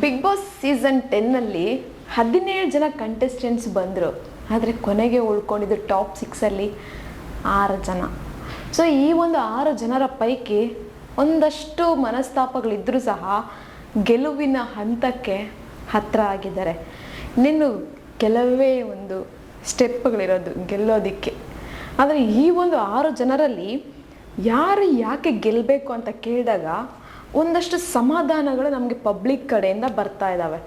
Big Boss season 10ನಲ್ಲಿ 17 ಜನ contestants ಬಂದರು. ಆದರೆ ಕೊನೆಗೆ ಉಳ್ಕೊಂಡಿದ್ದು ಟಾಪ್ 6ಅಲ್ಲಿ 6 ಜನ. ಸೊ ಈ ಒಂದು 6 ಜನರ ಪೈಕಿ ಒಂದಷ್ಟು ಮನಸ್ತಾಪಗಳಿದ್ದರೂ ಸಹ ಗೆಲುವಿನ ಹಂತಕ್ಕೆ ಹತ್ತಿರ ಆಗಿದ್ದಾರೆ. ಇನ್ನೇನು ಕೆಲವೇ ಒಂದು ಸ್ಟೆಪ್ಗಳಿರೋದು ಗೆಲ್ಲೋದಕ್ಕೆ. ಆದರೆ ಈ ಒಂದು 6 ಜನರಲ್ಲಿ ಯಾರು ಯಾಕೆ ಗೆಲ್ಲಬೇಕು ಅಂತ ಕೇಳಿದಾಗ ಒಂದಷ್ಟು ಸಮಾಧಾನಗಳು ನಮಗೆ ಪಬ್ಲಿಕ್ ಕಡೆಯಿಂದ ಬರ್ತಾ ಇದ್ದಾವೆ.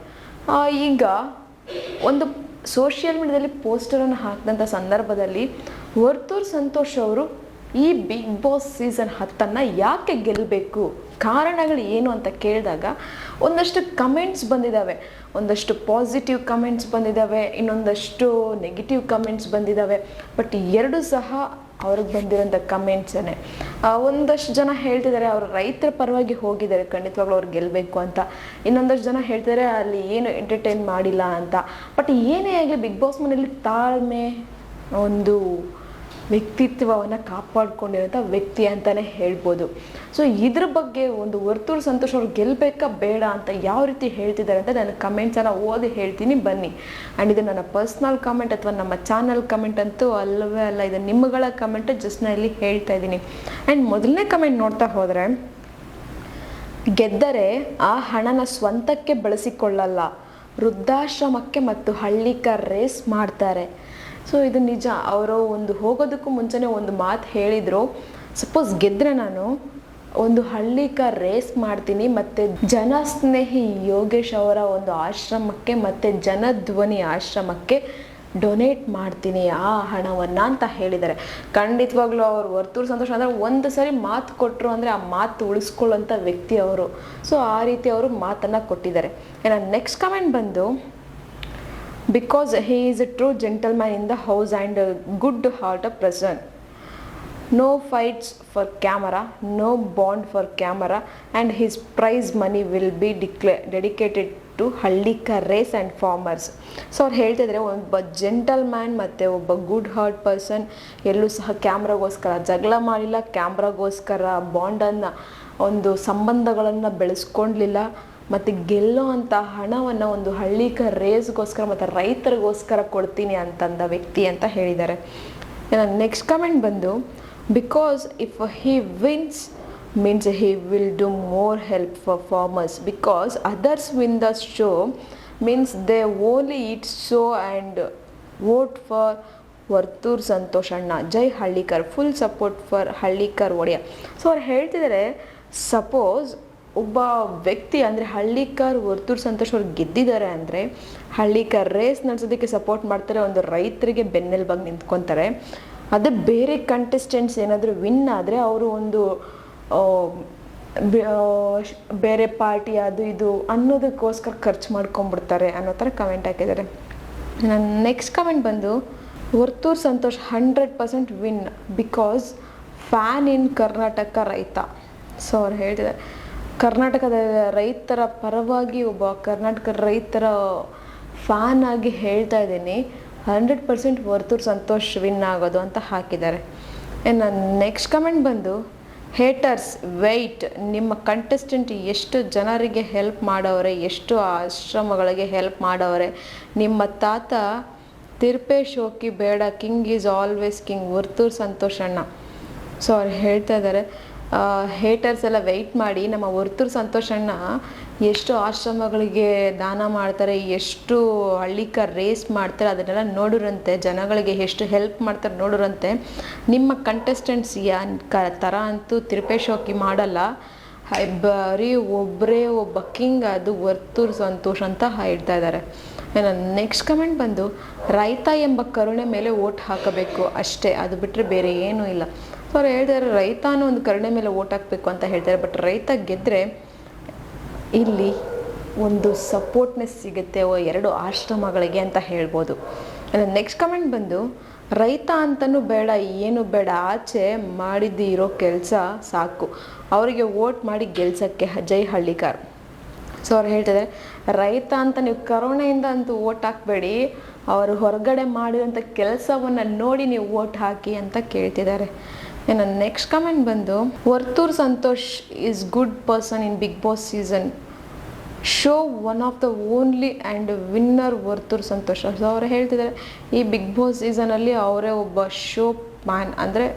ಈಗ ಒಂದು ಸೋಷಿಯಲ್ ಮೀಡಿಯಾದಲ್ಲಿ ಪೋಸ್ಟರನ್ನು ಹಾಕಿದಂಥ ಸಂದರ್ಭದಲ್ಲಿ ವರ್ತೂರ್ ಸಂತೋಷ್ ಅವರು ಈ ಬಿಗ್ ಬಾಸ್ ಸೀಸನ್ 10 ಯಾಕೆ ಗೆಲ್ಲಬೇಕು, ಕಾರಣಗಳು ಏನು ಅಂತ ಕೇಳಿದಾಗ ಒಂದಷ್ಟು ಕಮೆಂಟ್ಸ್ ಬಂದಿದ್ದಾವೆ. ಒಂದಷ್ಟು ಪಾಸಿಟಿವ್ ಕಮೆಂಟ್ಸ್ ಬಂದಿದ್ದಾವೆ, ಇನ್ನೊಂದಷ್ಟು ನೆಗೆಟಿವ್ ಕಮೆಂಟ್ಸ್ ಬಂದಿದ್ದಾವೆ. ಬಟ್ ಎರಡೂ ಸಹ ಅವ್ರಿಗೆ ಬಂದಿರೋಂಥ ಕಮೆಂಟ್ಸೇ. ಒಂದಷ್ಟು ಜನ ಹೇಳ್ತಿದ್ದಾರೆ ಅವರು ರೈತರ ಪರವಾಗಿ ಹೋಗಿದ್ದಾರೆ, ಖಂಡಿತವಾಗ್ಲೂ ಅವ್ರು ಗೆಲ್ಲಬೇಕು ಅಂತ. ಇನ್ನೊಂದಷ್ಟು ಜನ ಹೇಳ್ತಿದ್ದಾರೆ ಅಲ್ಲಿ ಏನು ಎಂಟರ್ಟೈನ್ ಮಾಡಿಲ್ಲ ಅಂತ. ಬಟ್ ಏನೇ ಆಗಲಿ ಬಿಗ್ ಬಾಸ್ ಮನೆಯಲ್ಲಿ ತಾಳ್ಮೆ, ಒಂದು ವ್ಯಕ್ತಿತ್ವವನ್ನು ಕಾಪಾಡ್ಕೊಂಡಿರೋಂಥ ವ್ಯಕ್ತಿ ಅಂತಲೇ ಹೇಳ್ಬೋದು. ಸೊ ಇದ್ರ ಬಗ್ಗೆ ಒಂದು ವರ್ತೂರ್ ಸಂತೋಷ್ ಅವ್ರು ಗೆಲ್ಲಬೇಕಾ ಬೇಡ ಅಂತ ಯಾವ ರೀತಿ ಹೇಳ್ತಿದ್ದಾರೆ ಅಂತ ನಾನು ಕಮೆಂಟ್ಸನ್ನು ಓದಿ ಹೇಳ್ತೀನಿ ಬನ್ನಿ. ಆ್ಯಂಡ್ ಇದು ನನ್ನ ಪರ್ಸ್ನಲ್ ಕಮೆಂಟ್ ಅಥವಾ ನಮ್ಮ ಚಾನಲ್ ಕಮೆಂಟ್ ಅಂತೂ ಅಲ್ಲವೇ ಅಲ್ಲ, ಇದು ನಿಮ್ಮಗಳ ಕಮೆಂಟ್, ಜಸ್ಟ್ ನಾನು ಇಲ್ಲಿ ಹೇಳ್ತಾ ಇದ್ದೀನಿ. ಆ್ಯಂಡ್ ಮೊದಲನೇ ಕಮೆಂಟ್ ನೋಡ್ತಾ ಹೋದರೆ, ಗೆದ್ದರೆ ಆ ಹಣನ ಸ್ವಂತಕ್ಕೆ ಬಳಸಿಕೊಳ್ಳಲ್ಲ, ವೃದ್ಧಾಶ್ರಮಕ್ಕೆ ಮತ್ತು ಹಳ್ಳಿಕ ರೇಸ್ ಮಾಡ್ತಾರೆ. ಸೊ ಇದು ನಿಜ. ಅವರು ಒಂದು ಹೋಗೋದಕ್ಕೂ ಮುಂಚೆನೇ ಒಂದು ಮಾತು ಹೇಳಿದರು, ಸಪೋಸ್ ಗೆದ್ದರೆ ನಾನು ಒಂದು ಹಳ್ಳಿಕ ರೇಸ್ ಮಾಡ್ತೀನಿ ಮತ್ತು ಜನಸ್ನೇಹಿ ಯೋಗೇಶ್ ಅವರ ಒಂದು ಆಶ್ರಮಕ್ಕೆ ಮತ್ತು ಜನಧ್ವನಿ ಆಶ್ರಮಕ್ಕೆ ಡೊನೇಟ್ ಮಾಡ್ತೀನಿ ಆ ಹಣವನ್ನು ಅಂತ ಹೇಳಿದ್ದಾರೆ. ಖಂಡಿತವಾಗ್ಲೂ ಅವರು ವರ್ತೂರ್ ಸಂತೋಷ್ ಅಂದರೆ ಒಂದು ಸರಿ ಮಾತು ಕೊಟ್ಟರು ಅಂದರೆ ಆ ಮಾತು ಉಳಿಸ್ಕೊಳ್ಳೋಂಥ ವ್ಯಕ್ತಿ ಅವರು. ಸೊ ಆ ರೀತಿ ಅವರು ಮಾತನ್ನು ಕೊಟ್ಟಿದ್ದಾರೆ. ಇನ್ನು ನೆಕ್ಸ್ಟ್ ಕಮೆಂಟ್ ಬಂದು, because he is a true gentleman in the house and a good heart of person. No fights for camera, no bond for camera, and his prize money will be dedicated to Hallikar race and farmers. So ಅವ್ರು ಹೇಳ್ತಿದ್ರೆ ಒಬ್ಬ gentleman ಮತ್ತು ಒಬ್ಬ good heart person ಎಲ್ಲೂ ಸಹ ಕ್ಯಾಮ್ರಾಗೋಸ್ಕರ ಜಗಳ ಮಾಡಿಲ್ಲ, ಕ್ಯಾಮ್ರಾಗೋಸ್ಕರ ಬಾಂಡನ್ನು ಒಂದು ಸಂಬಂಧಗಳನ್ನು ಬೆಳೆಸ್ಕೊಳ್ಳಲಿಲ್ಲ, ಮತ್ತು ಗೆಲ್ಲೋ ಅಂಥ ಹಣವನ್ನು ಒಂದು ಹಳ್ಳಿಕ ರೇಸ್ಗೋಸ್ಕರ ಮತ್ತು ರೈತರಿಗೋಸ್ಕರ ಕೊಡ್ತೀನಿ ಅಂತಂದ ವ್ಯಕ್ತಿ ಅಂತ ಹೇಳಿದ್ದಾರೆ. ನೆಕ್ಸ್ಟ್ ಕಮೆಂಟ್ ಬಂದು, because if he wins means he will do more help for farmers, because others win the show means they only it show and vote for Varthur Santosh ಅಣ್ಣ, ಜೈ Hallikar, full support for Hallikar ಒಡೆಯ. ಸೊ ಅವ್ರು ಹೇಳ್ತಿದ್ದಾರೆ, suppose ಒಬ್ಬ ವ್ಯಕ್ತಿ ಅಂದರೆ ಹಳ್ಳಿಕರ್ ವರ್ತೂರ್ ಸಂತೋಷ್ ಅವ್ರು ಗೆದ್ದಿದ್ದಾರೆ ಅಂದರೆ ಹಳ್ಳಿಕರ್ ರೇಸ್ ನಡೆಸೋದಕ್ಕೆ ಸಪೋರ್ಟ್ ಮಾಡ್ತಾರೆ, ಒಂದು ರೈತರಿಗೆ ಬೆನ್ನೆಲುಬಾಗಿ ನಿಂತ್ಕೊತಾರೆ. ಅದೇ ಬೇರೆ ಕಂಟೆಸ್ಟೆಂಟ್ಸ್ ಏನಾದರೂ ವಿನ್ ಆದರೆ ಅವರು ಒಂದು ಬೇರೆ ಪಾರ್ಟಿ ಅದು ಇದು ಅನ್ನೋದಕ್ಕೋಸ್ಕರ ಖರ್ಚು ಮಾಡ್ಕೊಂಡ್ಬಿಡ್ತಾರೆ ಅನ್ನೋ ಥರ ಕಮೆಂಟ್ ಹಾಕಿದ್ದಾರೆ. ನನ್ನ ನೆಕ್ಸ್ಟ್ ಕಮೆಂಟ್ ಬಂದು, Varthur Santosh 100% win because fan in Karnataka ರೈತ. ಸೊ ಅವ್ರು ಹೇಳ್ತಿದ್ದಾರೆ, ಕರ್ನಾಟಕದ ರೈತರ ಪರವಾಗಿ ಒಬ್ಬ ಕರ್ನಾಟಕ ರೈತರ ಫ್ಯಾನ್ ಆಗಿ ಹೇಳ್ತಾ ಇದ್ದೀನಿ, 100% ವರ್ತೂರ್ ಸಂತೋಷ್ ವಿನ್ ಆಗೋದು ಅಂತ ಹಾಕಿದ್ದಾರೆ. ಇನ್ನು ನೆಕ್ಸ್ಟ್ ಕಮೆಂಟ್ ಬಂದು, ಹೇಟರ್ಸ್ ವೆಯ್ಟ್, ನಿಮ್ಮ ಕಂಟೆಸ್ಟೆಂಟ್ ಎಷ್ಟು ಜನರಿಗೆ ಹೆಲ್ಪ್ ಮಾಡವ್ರೆ, ಎಷ್ಟು ಆಶ್ರಮಗಳಿಗೆ ಹೆಲ್ಪ್ ಮಾಡವ್ರೆ, ನಿಮ್ಮ ತಾತ ತಿರುಪೇಶ್ ಹೋಗಿ ಬೇಡ, king is always king, Varthur Santosh ಅಣ್ಣ. ಸೊ ಅವ್ರು ಹೇಳ್ತಾ ಇದ್ದಾರೆ, ಹೇಟರ್ಸ್ ಎಲ್ಲ ವೆಯ್ಟ್ ಮಾಡಿ, ನಮ್ಮ ವರ್ತೂರ್ ಸಂತೋಷ್ ಅಣ್ಣ ಎಷ್ಟು ಆಶ್ರಮಗಳಿಗೆ ದಾನ ಮಾಡ್ತಾರೆ, ಎಷ್ಟು ಹಳ್ಳಿಕ ರೇಸ್ ಮಾಡ್ತಾರೆ ಅದನ್ನೆಲ್ಲ ನೋಡಿರಂತೆ, ಜನಗಳಿಗೆ ಎಷ್ಟು ಹೆಲ್ಪ್ ಮಾಡ್ತಾರೆ ನೋಡಿರಂತೆ. ನಿಮ್ಮ ಕಂಟೆಸ್ಟೆಂಟ್ಸ್ ಥರ ಅಂತೂ ತಿರುಪೇಶ್ ಹೋಗಿ ಮಾಡಲ್ಲ, ಬರೀ ಒಬ್ಬರೇ ಒಬ್ಬ ಕಿಂಗ್, ಅದು ವರ್ತೂರ್ ಸಂತೋಷ್ ಅಂತ ಹೇಳ್ತಾ ಇದ್ದಾರೆ. ನೆಕ್ಸ್ಟ್ ಕಮೆಂಟ್ ಬಂದು, ರೈತ ಎಂಬ ಕರುಣೆ ಮೇಲೆ ಓಟ್ ಹಾಕಬೇಕು ಅಷ್ಟೇ, ಅದು ಬಿಟ್ಟರೆ ಬೇರೆ ಏನೂ ಇಲ್ಲ. ಸೊ ಅವ್ರು ಹೇಳ್ತಾರೆ, ರೈತ ಅನ್ನೋ ಒಂದು ಕರುಣೆ ಮೇಲೆ ಓಟ್ ಹಾಕಬೇಕು ಅಂತ ಹೇಳ್ತಾರೆ. ಬಟ್ ರೈತ ಗೆದ್ದರೆ ಇಲ್ಲಿ ಒಂದು ಸಪೋರ್ಟ್ನೆಸ್ ಸಿಗುತ್ತೆ 2 ಆಶ್ರಮಗಳಿಗೆ ಅಂತ ಹೇಳ್ಬೋದು. ನೆಕ್ಸ್ಟ್ ಕಮೆಂಟ್ ಬಂದು, ರೈತ ಅಂತಲೂ ಬೇಡ, ಏನು ಬೇಡ, ಆಚೆ ಮಾಡಿದಿರೋ ಕೆಲಸ ಸಾಕು, ಅವರಿಗೆ ವೋಟ್ ಮಾಡಿ ಗೆಲ್ಸೋಕ್ಕೆ, ಜೈ ಹಳ್ಳಿಕರ್. ಸೊ ಅವ್ರು ಹೇಳ್ತಿದ್ದಾರೆ, ರೈತ ಅಂತ ನೀವು ಕರುಣೆಯಿಂದ ಅಂತೂ ವೋಟ್ ಹಾಕಬೇಡಿ, ಅವರು ಹೊರಗಡೆ ಮಾಡಿರೋಂಥ ಕೆಲಸವನ್ನು ನೋಡಿ ನೀವು ವೋಟ್ ಹಾಕಿ ಅಂತ ಕೇಳ್ತಿದ್ದಾರೆ. ಇನ್ನು ನೆಕ್ಸ್ಟ್ ಕಮೆಂಟ್ ಬಂದು, Varthur Santhosh is good person in Bigg Boss season show one of the only and winner Varthur Santhosh. So ಅವರು ಹೇಳ್ತಿದ್ದಾರೆ ಈ ಬಿಗ್ ಬಾಸ್ ಸೀಸನಲ್ಲಿ ಅವರೇ ಒಬ್ಬ ಶೋ ಮ್ಯಾನ್, ಅಂದರೆ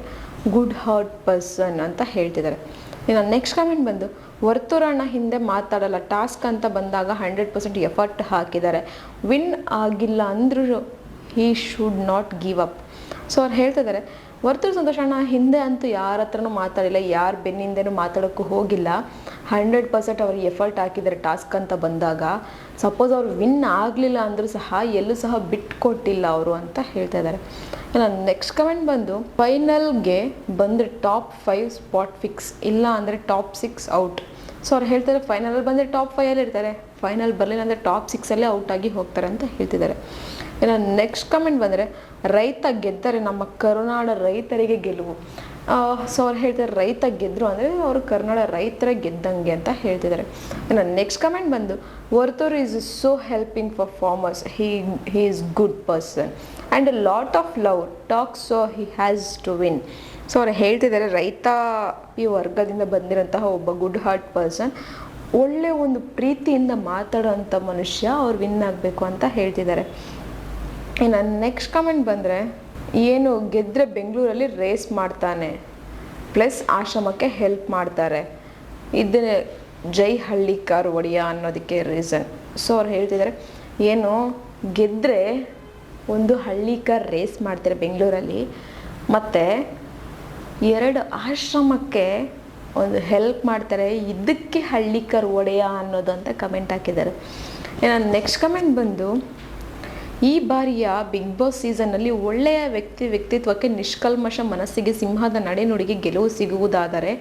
ಗುಡ್ ಹಾರ್ಟ್ ಪರ್ಸನ್ ಅಂತ ಹೇಳ್ತಿದ್ದಾರೆ. ಇನ್ನು ನೆಕ್ಸ್ಟ್ ಕಮೆಂಟ್ ಬಂದು ವರ್ತೂರ್ ಅಣ್ಣ ಹಿಂದೆ ಮಾತಾಡಲ್ಲ, ಟಾಸ್ಕ್ ಅಂತ ಬಂದಾಗ 100% ಎಫರ್ಟ್ ಹಾಕಿದ್ದಾರೆ, ವಿನ್ ಆಗಿಲ್ಲ ಅಂದ್ರೂ he should not give up. So ಅವ್ರು ಹೇಳ್ತಿದ್ದಾರೆ ವರ್ತೂರ್ ಸಂತೋಷ್ ಅಣ್ಣ ಹಿಂದೆ ಅಂತೂ ಯಾರ ಹತ್ರನೂ ಮಾತಾಡಿಲ್ಲ, ಯಾರು ಬೆನ್ನಿಂದೇನೂ ಮಾತಾಡೋಕ್ಕೂ ಹೋಗಿಲ್ಲ, 100% ಅವ್ರು ಎಫರ್ಟ್ ಹಾಕಿದ್ದಾರೆ ಟಾಸ್ಕ್ ಅಂತ ಬಂದಾಗ. ಸಪೋಸ್ ಅವ್ರು ವಿನ್ ಆಗಲಿಲ್ಲ ಅಂದರೂ ಸಹ ಎಲ್ಲೂ ಸಹ ಬಿಟ್ಕೊಟ್ಟಿಲ್ಲ ಅವರು ಅಂತ ಹೇಳ್ತಾ ಇದ್ದಾರೆ. ನೆಕ್ಸ್ಟ್ ಕಮೆಂಟ್ ಬಂದು ಫೈನಲ್ಗೆ ಬಂದರೆ ಟಾಪ್ 5 ಸ್ಪಾಟ್ ಫಿಕ್ಸ್, ಇಲ್ಲ ಅಂದರೆ ಟಾಪ್ 6 ಔಟ್. ಸೊ ಅವ್ರು ಹೇಳ್ತಾರೆ ಫೈನಲಲ್ಲಿ ಬಂದರೆ ಟಾಪ್ 5 ಇರ್ತಾರೆ, ಫೈನಲ್ ಬರಲಿಲ್ಲ ಅಂದರೆ ಟಾಪ್ 6 ಔಟ್ ಆಗಿ ಹೋಗ್ತಾರೆ ಅಂತ ಹೇಳ್ತಿದ್ದಾರೆ. ಇನ್ನು ನೆಕ್ಸ್ಟ್ ಕಮೆಂಟ್ ಬಂದರೆ ರೈತ ಗೆದ್ದರೆ ನಮ್ಮ ಕರುನಾಡ ರೈತರಿಗೆ ಗೆಲುವು. ಸೊ ಅವ್ರು ಹೇಳ್ತಾರೆ ರೈತ ಗೆದ್ದರು ಅಂದರೆ ಅವರು ಕರ್ನಾಡ ರೈತರ ಗೆದ್ದಂಗೆ ಅಂತ ಹೇಳ್ತಿದ್ದಾರೆ. ಇನ್ನು ನೆಕ್ಸ್ಟ್ ಕಮೆಂಟ್ ಬಂದು Varthur is so helping for farmers, he is good person and a lot of love talk, so he has to win. So ಅವ್ರು ಹೇಳ್ತಿದ್ದಾರೆ ರೈತ ಈ ವರ್ಗದಿಂದ ಬಂದಿರೋಂತಹ ಒಬ್ಬ ಗುಡ್ ಹಾರ್ಟ್ ಪರ್ಸನ್, ಒಳ್ಳೆಯ ಒಂದು ಪ್ರೀತಿಯಿಂದ ಮಾತಾಡೋಂಥ ಮನುಷ್ಯ, ಅವ್ರು ವಿನ್ ಆಗಬೇಕು ಅಂತ ಹೇಳ್ತಿದ್ದಾರೆ. ಇನ್ನು ನೆಕ್ಸ್ಟ್ ಕಮೆಂಟ್ ಬಂದರೆ ಏನು ಗೆದ್ದರೆ ಬೆಂಗಳೂರಲ್ಲಿ ರೇಸ್ ಮಾಡ್ತಾನೆ ಪ್ಲಸ್ ಆಶ್ರಮಕ್ಕೆ ಹೆಲ್ಪ್ ಮಾಡ್ತಾರೆ, ಇದನ್ನೇ ಜೈ ಹಳ್ಳಿಕಾರ್ ಒಡೆಯ ಅನ್ನೋದಕ್ಕೆ ರೀಸನ್. ಸೊ ಅವ್ರು ಹೇಳ್ತಿದ್ದಾರೆ ಏನು ಗೆದ್ದರೆ ಒಂದು ಹಳ್ಳಿಕಾರ್ ರೇಸ್ ಮಾಡ್ತಾರೆ ಬೆಂಗಳೂರಲ್ಲಿ, ಮತ್ತು 2 ಆಶ್ರಮಕ್ಕೆ ಒಂದು ಹೆಲ್ಪ್ ಮಾಡ್ತಾರೆ, ಇದಕ್ಕೆ ಹಳ್ಳಿಕಾರ್ ಒಡೆಯ ಅನ್ನೋದು ಅಂತ ಕಮೆಂಟ್ ಹಾಕಿದ್ದಾರೆ. ಇನ್ನು ನೆಕ್ಸ್ಟ್ ಕಮೆಂಟ್ ಬಂದು ಈ ಬಾರಿಯ ಬಿಗ್ ಬಾಸ್ ಸೀಸನ್ನಲ್ಲಿ ಒಳ್ಳೆಯ ವ್ಯಕ್ತಿತ್ವಕ್ಕೆ ನಿಷ್ಕಲ್ಮಶ ಮನಸ್ಸಿಗೆ ಸಿಂಹದ ನಡೆನುಡಿಗೆ ಗೆಲುವು ಸಿಗುವುದಾದರೆ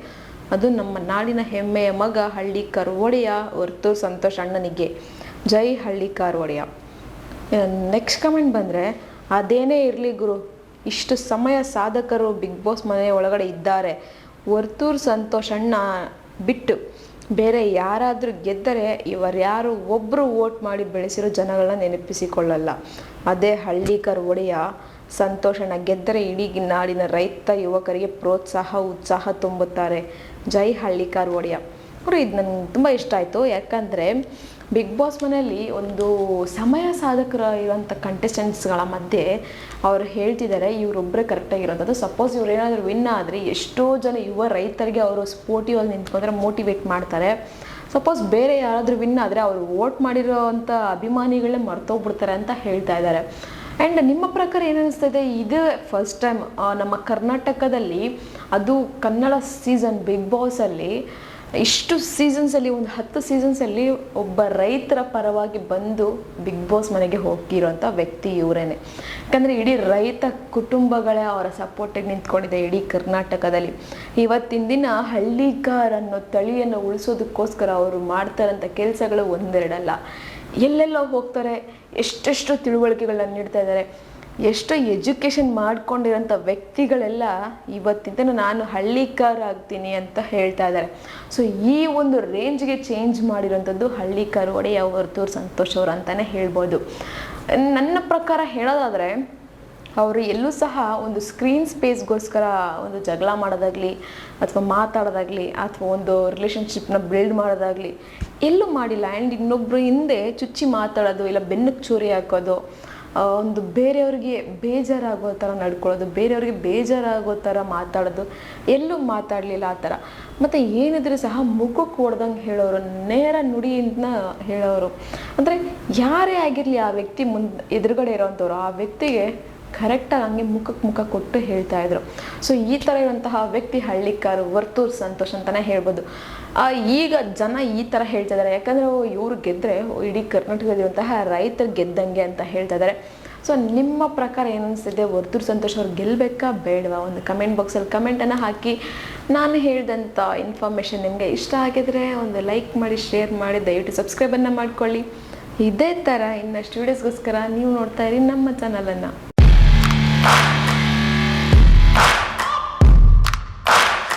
ಅದು ನಮ್ಮ ನಾಡಿನ ಹೆಮ್ಮೆಯ ಮಗ ಹಳ್ಳಿಕಾರ್ ಒಡೆಯ ವರ್ತೂರ್ ಸಂತೋಷ್ ಅಣ್ಣನಿಗೆ, ಜೈ ಹಳ್ಳಿಕಾರ್ ಒಡೆಯ. ನೆಕ್ಸ್ಟ್ ಕಮೆಂಟ್ ಬಂದರೆ ಅದೇನೇ ಇರಲಿ ಗುರು, ಇಷ್ಟು ಸಮಯ ಸಾಧಕರು ಬಿಗ್ ಬಾಸ್ ಮನೆಯ ಒಳಗಡೆ ಇದ್ದಾರೆ, ವರ್ತೂರ್ ಸಂತೋಷ್ ಅಣ್ಣ ಬಿಟ್ಟು ಬೇರೆ ಯಾರಾದರೂ ಗೆದ್ದರೆ ಇವರ್ಯಾರು ಒಬ್ಬರು ವೋಟ್ ಮಾಡಿ ಬೆಳೆಸಿರೋ ಜನಗಳನ್ನ ನೆನಪಿಸಿಕೊಳ್ಳಲ್ಲ, ಅದೇ ಹಳ್ಳಿಕಾರ್ ಒಡೆಯ ಸಂತೋಷಣ್ಣ ಗೆದ್ದರೆ ಇಡೀ ನಾಡಿನ ರೈತ ಯುವಕರಿಗೆ ಪ್ರೋತ್ಸಾಹ ಉತ್ಸಾಹ ತುಂಬುತ್ತಾರೆ, ಜೈ ಹಳ್ಳಿಕಾರ್ ಒಡೆಯ. ಅವರು ಇದು ನನಗೆ ತುಂಬ ಇಷ್ಟ ಆಯಿತು, ಯಾಕಂದರೆ ಬಿಗ್ ಬಾಸ್ ಮನೆಯಲ್ಲಿ ಒಂದು ಸಮಯ ಸಾಧಕರ ಇರೋಂಥ ಕಂಟೆಸ್ಟೆಂಟ್ಸ್ಗಳ ಮಧ್ಯೆ ಅವರು ಹೇಳ್ತಿದ್ದಾರೆ ಇವರೊಬ್ಬರೇ ಕರೆಕ್ಟಾಗಿರೋಂಥದ್ದು. ಸಪೋಸ್ ಇವ್ರು ಏನಾದರೂ ವಿನ್ ಆದರೆ ಎಷ್ಟೋ ಜನ ಯುವ ರೈತರಿಗೆ ಅವರು ಸ್ಪೋರ್ಟಿವಾಗಿ ನಿಂತ್ಕೊಂಡ್ರೆ ಮೋಟಿವೇಟ್ ಮಾಡ್ತಾರೆ. ಸಪೋಸ್ ಬೇರೆ ಯಾರಾದರೂ ವಿನ್ ಆದರೆ ಅವರು ವೋಟ್ ಮಾಡಿರೋವಂಥ ಅಭಿಮಾನಿಗಳೇ ಮರ್ತೋಗ್ಬಿಡ್ತಾರೆ ಅಂತ ಹೇಳ್ತಾ ಇದ್ದಾರೆ. ಆ್ಯಂಡ್ ನಿಮ್ಮ ಪ್ರಕಾರ ಏನಿಸ್ತಿದೆ, ಇದು ಫಸ್ಟ್ ಟೈಮ್ ನಮ್ಮ ಕರ್ನಾಟಕದಲ್ಲಿ, ಅದು ಕನ್ನಡ ಸೀಸನ್ ಬಿಗ್ ಬಾಸಲ್ಲಿ ಇಷ್ಟು ಸೀಸನ್ಸಲ್ಲಿ ಒಂದು 10 ಸೀಸನ್ಸಲ್ಲಿ ಒಬ್ಬ ರೈತರ ಪರವಾಗಿ ಬಂದು ಬಿಗ್ ಬಾಸ್ ಮನೆಗೆ ಹೋಗಿರೋಂಥ ವ್ಯಕ್ತಿ ಇವರೇನೆ. ಯಾಕಂದರೆ ಇಡೀ ರೈತ ಕುಟುಂಬಗಳೇ ಅವರ ಸಪೋರ್ಟಿಗೆ ನಿಂತ್ಕೊಂಡಿದೆ ಇಡೀ ಕರ್ನಾಟಕದಲ್ಲಿ. ಇವತ್ತಿನ ದಿನ ಹಳ್ಳಿಕಾರ್ ಅನ್ನೋ ತಳಿಯನ್ನು ಉಳಿಸೋದಕ್ಕೋಸ್ಕರ ಅವರು ಮಾಡ್ತಾರಂಥ ಕೆಲಸಗಳು ಒಂದೆರಡಲ್ಲ, ಎಲ್ಲೆಲ್ಲೋ ಹೋಗ್ತಾರೆ, ಎಷ್ಟೆಷ್ಟು ತಿಳುವಳಿಕೆಗಳನ್ನ ನೀಡ್ತಾ ಇದ್ದಾರೆ, ಎಷ್ಟೋ ಎಜುಕೇಷನ್ ಮಾಡ್ಕೊಂಡಿರೋಂಥ ವ್ಯಕ್ತಿಗಳೆಲ್ಲ ಇವತ್ತಿನ ನಾನು ಹಳ್ಳಿಕಾರ್ ಆಗ್ತೀನಿ ಅಂತ ಹೇಳ್ತಾ ಇದ್ದಾರೆ. ಸೊ ಈ ಒಂದು ರೇಂಜ್ಗೆ ಚೇಂಜ್ ಮಾಡಿರೋಂಥದ್ದು ಹಳ್ಳಿಕಾರ್ ಒಡೆಯ ವರ್ತೂರ್ ಸಂತೋಷ್ ಅವರು ಅಂತಲೇ ಹೇಳ್ಬೋದು. ನನ್ನ ಪ್ರಕಾರ ಹೇಳೋದಾದರೆ ಅವರು ಎಲ್ಲೂ ಸಹ ಒಂದು ಸ್ಕ್ರೀನ್ ಸ್ಪೇಸ್ಗೋಸ್ಕರ ಒಂದು ಜಗಳ ಮಾಡೋದಾಗಲಿ ಅಥವಾ ಮಾತಾಡೋದಾಗಲಿ ಅಥವಾ ಒಂದು ರಿಲೇಷನ್ಶಿಪ್ನ ಬಿಲ್ಡ್ ಮಾಡೋದಾಗಲಿ ಎಲ್ಲೂ ಮಾಡಿಲ್ಲ. ಆ್ಯಂಡ್ ಇನ್ನೊಬ್ಬರು ಹಿಂದೆ ಚುಚ್ಚಿ ಮಾತಾಡೋದು, ಇಲ್ಲ ಬೆನ್ನಕ್ಕೆ ಚೂರಿ ಹಾಕೋದು, ಒಂದು ಬೇರೆಯವ್ರಿಗೆ ಬೇಜಾರಾಗೋ ಥರ ನಡ್ಕೊಳ್ಳೋದು, ಬೇರೆಯವ್ರಿಗೆ ಬೇಜಾರಾಗೋ ಥರ ಮಾತಾಡೋದು ಎಲ್ಲೂ ಮಾತಾಡಲಿಲ್ಲ ಆ ಥರ. ಮತ್ತು ಏನಿದ್ರು ಸಹ ಮುಖಕ್ಕೆ ಹೊಡೆದಂಗೆ ಹೇಳೋರು, ನೇರ ನುಡಿಯಿಂದ ಹೇಳೋರು. ಅಂದರೆ ಯಾರೇ ಆಗಿರಲಿ ಆ ವ್ಯಕ್ತಿ ಎದುರುಗಡೆ ಇರೋವಂಥವ್ರು ಆ ವ್ಯಕ್ತಿಗೆ ಕರೆಕ್ಟಾಗಿ ಹಂಗೆ ಮುಖಕ್ಕೆ ಮುಖ ಕೊಟ್ಟು ಹೇಳ್ತಾಯಿದ್ರು. ಸೊ ಈ ಥರ ಇರುವಂತಹ ವ್ಯಕ್ತಿ ಹಳ್ಳಿಕಾರ್ ವರ್ತೂರ್ ಸಂತೋಷ್ ಅಂತಲೇ ಹೇಳ್ಬೋದು. ಈಗ ಜನ ಈ ಥರ ಹೇಳ್ತಾ ಇದ್ದಾರೆ, ಯಾಕಂದರೆ ಇವರು ಗೆದ್ದರೆ ಇಡೀ ಕರ್ನಾಟಕದಲ್ಲಿರುವಂತಹ ರೈತರು ಗೆದ್ದಂಗೆ ಅಂತ ಹೇಳ್ತಾ ಇದ್ದಾರೆ. ಸೊ ನಿಮ್ಮ ಪ್ರಕಾರ ಏನು ಅನಿಸ್ತಿದೆ, ವರ್ತೂರ್ ಸಂತೋಷ್ ಅವ್ರು ಗೆಲ್ಲಬೇಕಾ ಬೇಡವಾ? ಒಂದು ಕಮೆಂಟ್ ಬಾಕ್ಸಲ್ಲಿ ಕಮೆಂಟನ್ನು ಹಾಕಿ. ನಾನು ಹೇಳಿದಂಥ ಇನ್ಫಾರ್ಮೇಷನ್ ನಿಮಗೆ ಇಷ್ಟ ಆಗಿದ್ರೆ ಒಂದು ಲೈಕ್ ಮಾಡಿ, ಶೇರ್ ಮಾಡಿ, ದಯವಿಟ್ಟು ಸಬ್ಸ್ಕ್ರೈಬನ್ನು ಮಾಡ್ಕೊಳ್ಳಿ. ಇದೇ ಥರ ಇನ್ನಷ್ಟು ವೀಡಿಯೋಸ್ಗೋಸ್ಕರ ನೀವು ನೋಡ್ತಾ ಇರಿ ನಮ್ಮ ಚಾನಲನ್ನು.